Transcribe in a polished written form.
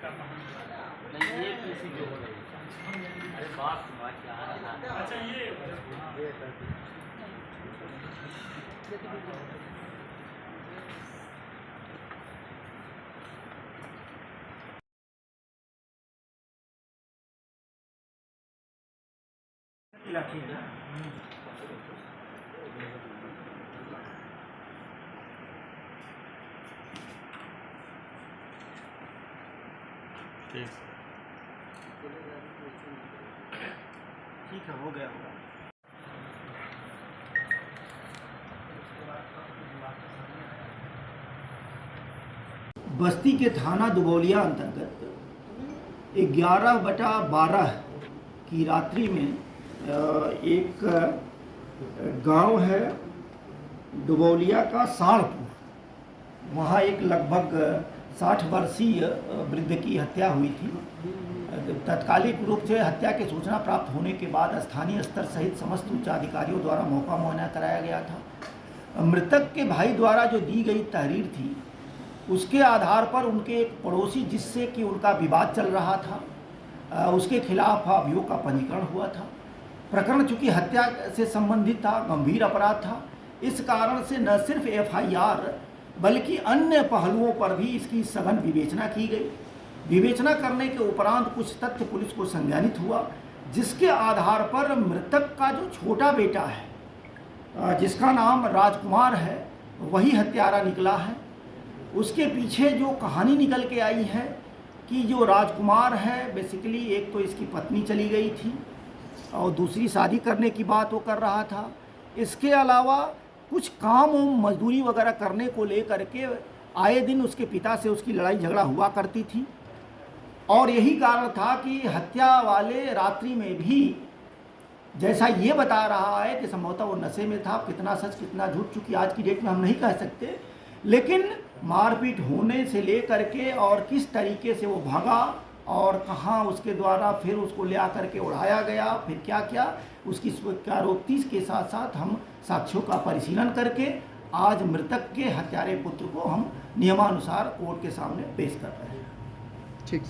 नहीं ये किसी जो हो रही है। अरे बात क्या रहा। अच्छा ये ठीक है, हो गया होगा। बस्ती के थाना दुबौलिया अंतर्गत 11/12 की रात्रि में एक गांव है दुबौलिया का साणपुर, वहाँ एक लगभग 60 वर्षीय वृद्ध की हत्या हुई थी। तत्कालिक रूप से हत्या की सूचना प्राप्त होने के बाद स्थानीय स्तर सहित समस्त उच्च अधिकारियों द्वारा मौका मुआयना कराया गया था। मृतक के भाई द्वारा जो दी गई तहरीर थी, उसके आधार पर उनके एक पड़ोसी जिससे कि उनका विवाद चल रहा था, उसके खिलाफ अभियोग का पंजीकरण हुआ था। प्रकरण चूँकि हत्या से संबंधित था, गंभीर अपराध था, इस कारण से न सिर्फ FIR बल्कि अन्य पहलुओं पर भी इसकी सघन विवेचना की गई। विवेचना करने के उपरांत कुछ तथ्य पुलिस को संज्ञानित हुआ, जिसके आधार पर मृतक का जो छोटा बेटा है, जिसका नाम राजकुमार है, वही हत्यारा निकला है। उसके पीछे जो कहानी निकल के आई है कि जो राजकुमार है, बेसिकली एक तो इसकी पत्नी चली गई थी और दूसरी शादी करने की बात वो कर रहा था। इसके अलावा कुछ काम मजदूरी वगैरह करने को लेकर के आए दिन उसके पिता से उसकी लड़ाई झगड़ा हुआ करती थी, और यही कारण था कि हत्या वाले रात्रि में भी, जैसा ये बता रहा है कि संभवतः वो नशे में था। कितना सच कितना झूठ चूँकि आज की डेट में हम नहीं कह सकते, लेकिन मारपीट होने से लेकर के और किस तरीके से वो भागा और कहाँ उसके द्वारा फिर उसको ले आकर के उड़ाया गया, फिर क्या क्या उसकी स्वीकारोक्ति के साथ साथ हम साक्ष्यों का परिशीलन करके आज मृतक के हत्यारे पुत्र को हम नियमानुसार कोर्ट के सामने पेश कर रहे हैं। ठीक।